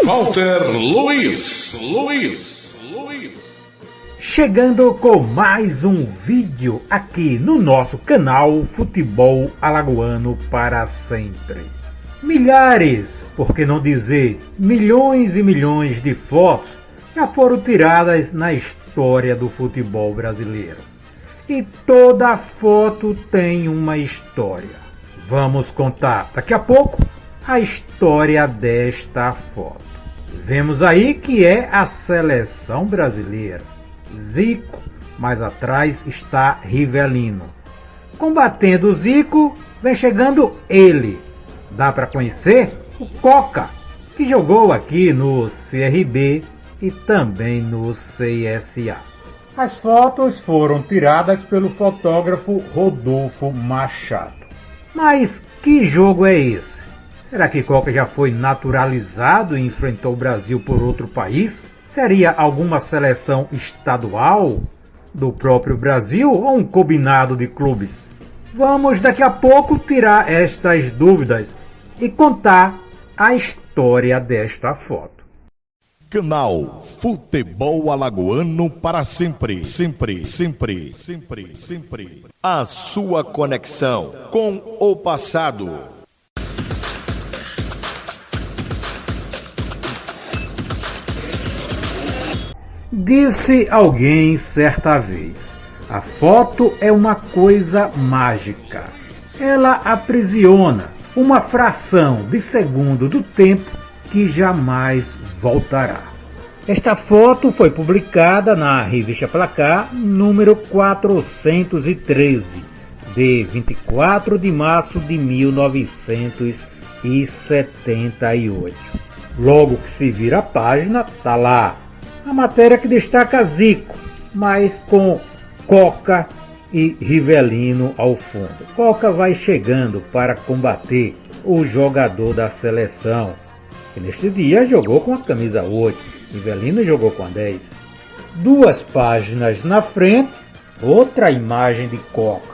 Walter Luiz. Chegando com mais um vídeo aqui no nosso canal Futebol Alagoano para sempre. Milhares, por que não dizer milhões e milhões de fotos já foram tiradas na história do futebol brasileiro. E toda foto tem uma história. Vamos contar daqui a pouco a história desta foto. Vemos aí que é a seleção brasileira. Zico, mais atrás está Rivelino. Combatendo o Zico, vem chegando ele. Dá para conhecer o Coca, que jogou aqui no CRB e também no CSA. As fotos foram tiradas pelo fotógrafo Rodolfo Machado. Mas que jogo é esse? Será que Coca já foi naturalizado e enfrentou o Brasil por outro país? Seria alguma seleção estadual do próprio Brasil ou um combinado de clubes? Vamos daqui a pouco tirar estas dúvidas e contar a história desta foto. Canal Futebol Alagoano para sempre. A sua conexão com o passado. Disse alguém certa vez: a foto é uma coisa mágica. Ela aprisiona uma fração de segundo do tempo que jamais voltará. Esta foto foi publicada na revista Placar, número 413, de 24 de março de 1978. Logo que se vira a página, tá lá a matéria que destaca Zico, mas com Coca e Rivelino ao fundo. Coca vai chegando para combater o jogador da seleção, que neste dia jogou com a camisa 8, Rivelino jogou com a 10. 2 páginas na frente, outra imagem de Coca,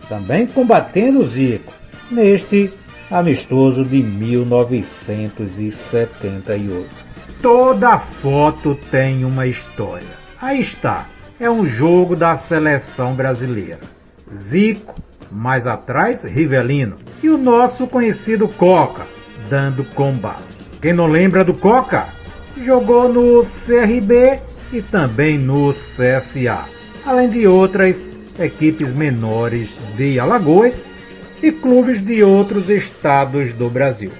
também combatendo o Zico, neste amistoso de 1978. Toda foto tem uma história. Aí está, é um jogo da seleção brasileira. Zico, mais atrás Rivelino e o nosso conhecido Coca, dando combate. Quem não lembra do Coca? Jogou no CRB e também no CSA, além de outras equipes menores de Alagoas e clubes de outros estados do Brasil.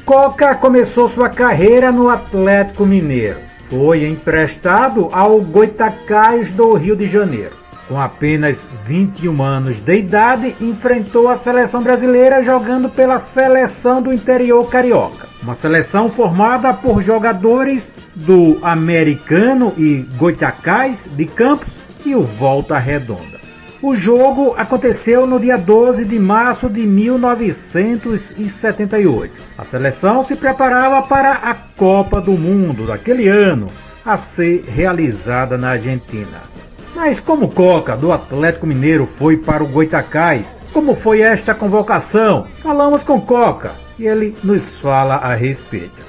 Coca começou sua carreira no Atlético Mineiro. Foi emprestado ao Goitacazes do Rio de Janeiro. Com apenas 21 anos de idade, enfrentou a seleção brasileira jogando pela Seleção do Interior Carioca. Uma seleção formada por jogadores do Americano e Goitacazes de Campos e o Volta Redonda. O jogo aconteceu no dia 12 de março de 1978. A seleção se preparava para a Copa do Mundo daquele ano, a ser realizada na Argentina. Mas como Coca, do Atlético Mineiro, foi para o Goitacazes, como foi esta convocação? Falamos com Coca e ele nos fala a respeito.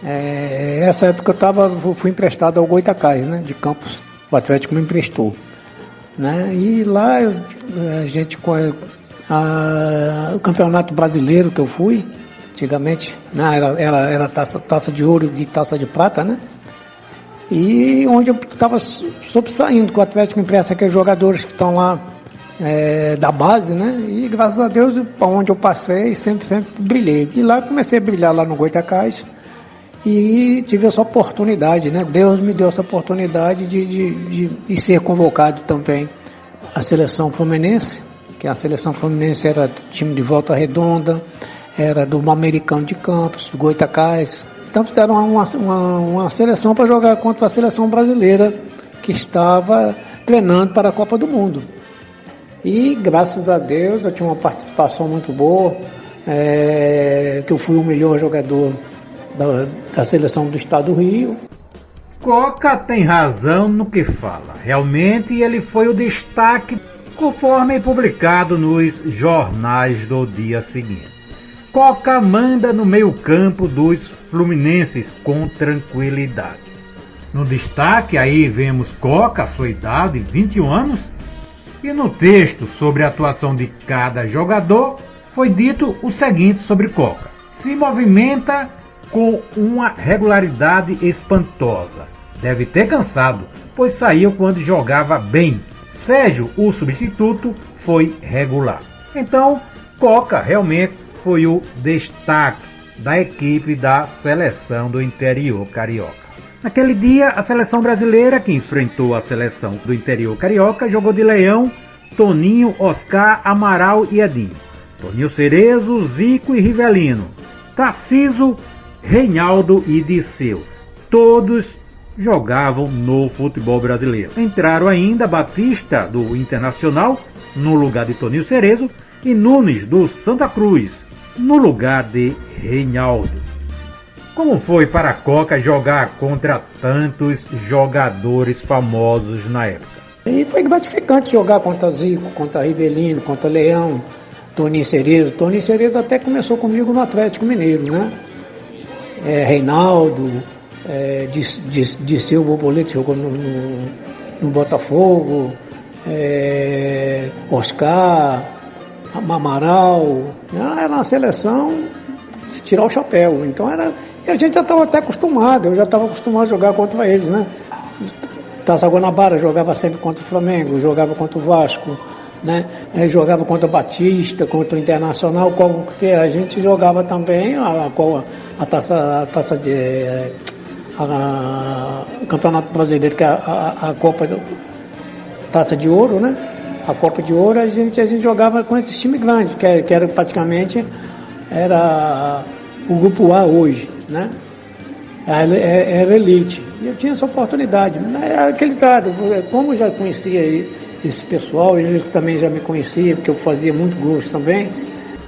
Essa época eu fui emprestado ao Goitacazes, né, de Campos. O Atlético me emprestou. Né? E lá a gente o campeonato brasileiro que eu fui antigamente, né? era taça de ouro e taça de prata, né? E onde eu estava sobressaindo com o Atlético empresta aqueles jogadores que estão lá da base, né? E graças a Deus, onde eu passei, sempre brilhei. E lá comecei a brilhar lá no Goitacazes e tive essa oportunidade, né? Deus me deu essa oportunidade de ser convocado também à seleção fluminense, que a seleção fluminense era do time de Volta Redonda, era do Americano de Campos, do Goitacazes. Então fizeram uma seleção para jogar contra a seleção brasileira que estava treinando para a Copa do Mundo. E graças a Deus eu tinha uma participação muito boa, que eu fui o melhor jogador da seleção do estado do Rio. Coca tem razão no que fala. Realmente ele foi o destaque, conforme publicado nos jornais do dia seguinte. Coca manda no meio-campo dos fluminenses com tranquilidade. No destaque aí vemos Coca, sua idade, 21 anos, e no texto sobre a atuação de cada jogador foi dito o seguinte sobre Coca: se movimenta com uma regularidade espantosa. Deve ter cansado, pois saiu quando jogava bem. Sérgio, o substituto, foi regular. Então, Coca realmente foi o destaque da equipe da seleção do interior carioca. Naquele dia, a seleção brasileira, que enfrentou a seleção do interior carioca, jogou de Leão, Toninho, Oscar, Amaral e Edinho. Toninho Cerezo, Zico e Rivelino. Tarciso, Reinaldo e Disseu. Todos jogavam no futebol brasileiro. Entraram ainda Batista, do Internacional, no lugar de Toninho Cerezo, e Nunes, do Santa Cruz, no lugar de Reinaldo. Como foi para Coca jogar contra tantos jogadores famosos na época? E foi gratificante jogar contra Zico, contra Rivelino, contra Leão, Toninho Cerezo. Toninho Cerezo até começou comigo no Atlético Mineiro, né? Reinaldo, Disseu Borboleta jogou no Botafogo, Oscar, Amaral. Era uma seleção de tirar o chapéu. Então a gente já estava até acostumado, eu já estava acostumado a jogar contra eles, né? Taça Guanabara jogava sempre contra o Flamengo, jogava contra o Vasco, né? Jogava contra o Batista, contra o Internacional, que a gente jogava também o Campeonato Brasileiro, que é a Copa Taça de Ouro, né? A Copa de Ouro a gente jogava com esse time grande, que era praticamente o grupo A hoje, né? Era elite. E eu tinha essa oportunidade. Aquele dado, como eu já conhecia esse pessoal, eles também já me conheciam, porque eu fazia muito gosto também.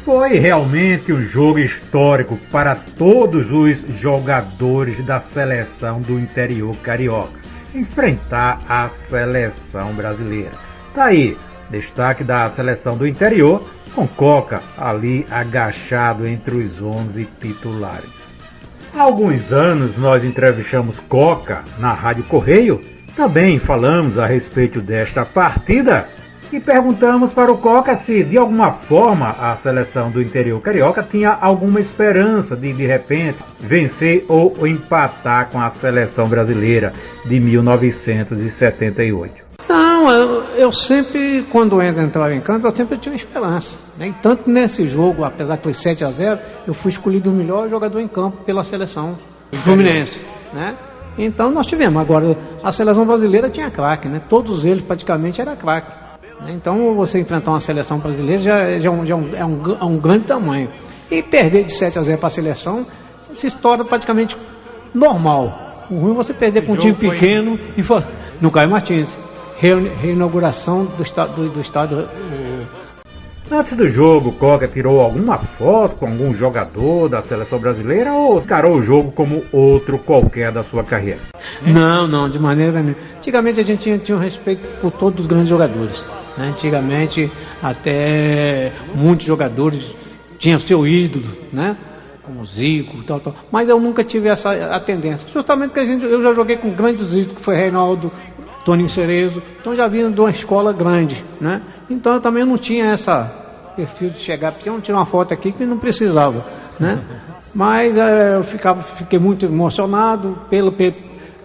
Foi realmente um jogo histórico para todos os jogadores da seleção do interior carioca enfrentar a seleção brasileira. Tá aí, destaque da seleção do interior, com Coca ali agachado entre os 11 titulares. Há alguns anos nós entrevistamos Coca na Rádio Correio, também falamos a respeito desta partida e perguntamos para o Coca se de alguma forma a seleção do interior carioca tinha alguma esperança de repente vencer ou empatar com a seleção brasileira de 1978. Não, eu sempre, quando entrava em campo, eu sempre tinha esperança, né? E tanto nesse jogo, apesar que foi 7-0, eu fui escolhido o melhor jogador em campo pela seleção fluminense, né? Então nós tivemos. Agora, a seleção brasileira tinha craque, né? Todos eles praticamente eram craque, né? Então você enfrentar uma seleção brasileira é um grande tamanho. E perder de 7-0 para a seleção se torna praticamente normal. O ruim é você perder com um time pequeno e no Caio Martins. Reinauguração do estádio. Antes do jogo, Coca tirou alguma foto com algum jogador da seleção brasileira ou encarou o jogo como outro qualquer da sua carreira? Não, de maneira nenhuma. Antigamente a gente tinha um respeito por todos os grandes jogadores, né? Antigamente até muitos jogadores tinham seu ídolo, né? Como Zico, tal. Mas eu nunca tive a tendência. Justamente que eu já joguei com grandes ídolos, que foi Reinaldo, Toninho Cerezo, então já vinha de uma escola grande, né? Então eu também não tinha perfil de chegar, porque eu não tirar uma foto aqui que não precisava, né? Mas eu fiquei muito emocionado pelo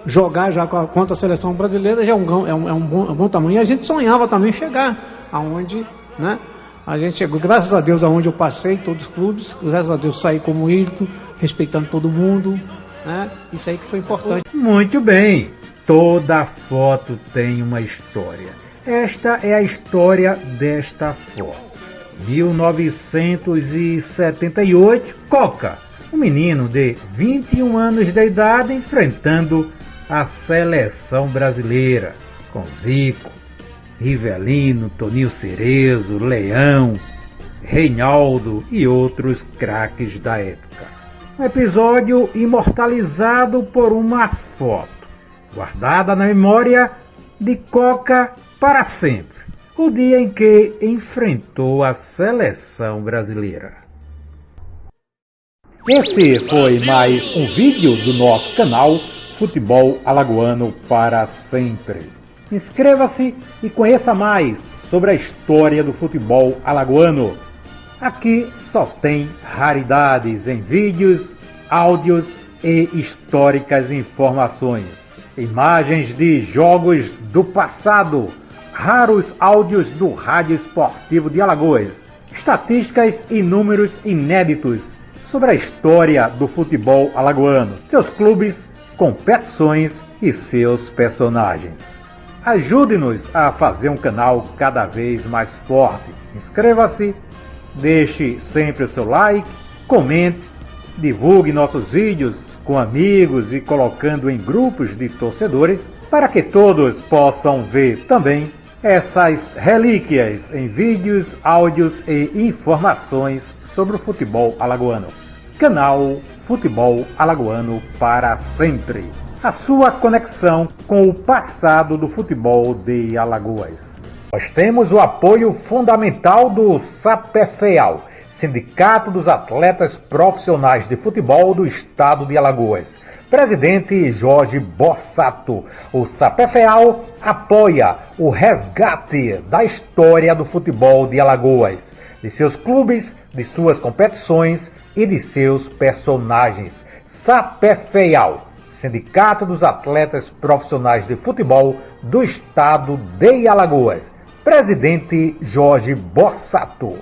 jogar já contra a seleção brasileira, já é um bom tamanho. E a gente sonhava também chegar aonde, né? A gente chegou, graças a Deus, aonde eu passei, todos os clubes, graças a Deus saí como ídolo, respeitando todo mundo, né? Isso aí que foi importante. Muito bem. Toda foto tem uma história. Esta é a história desta foto. 1978, Coca, um menino de 21 anos de idade, enfrentando a seleção brasileira, com Zico, Rivelino, Toninho Cerezo, Leão, Reinaldo e outros craques da época. Um episódio imortalizado por uma foto, guardada na memória de Coca para sempre, o dia em que enfrentou a seleção brasileira. Esse foi mais um vídeo do nosso canal Futebol Alagoano para Sempre. Inscreva-se e conheça mais sobre a história do futebol alagoano. Aqui só tem raridades em vídeos, áudios e históricas informações. Imagens de jogos do passado, raros áudios do Rádio Esportivo de Alagoas, estatísticas e números inéditos sobre a história do futebol alagoano, seus clubes, competições e seus personagens. Ajude-nos a fazer um canal cada vez mais forte. Inscreva-se, deixe sempre o seu like, comente, divulgue nossos vídeos com amigos e colocando em grupos de torcedores para que todos possam ver também essas relíquias em vídeos, áudios e informações sobre o futebol alagoano. Canal Futebol Alagoano para Sempre. A sua conexão com o passado do futebol de Alagoas. Nós temos o apoio fundamental do SAPEFEAL, Sindicato dos Atletas Profissionais de Futebol do Estado de Alagoas. Presidente Jorge Bossato. O SAPEFEAL apoia o resgate da história do futebol de Alagoas, de seus clubes, de suas competições e de seus personagens. SAPEFEAL, Sindicato dos Atletas Profissionais de Futebol do Estado de Alagoas. Presidente Jorge Bossato.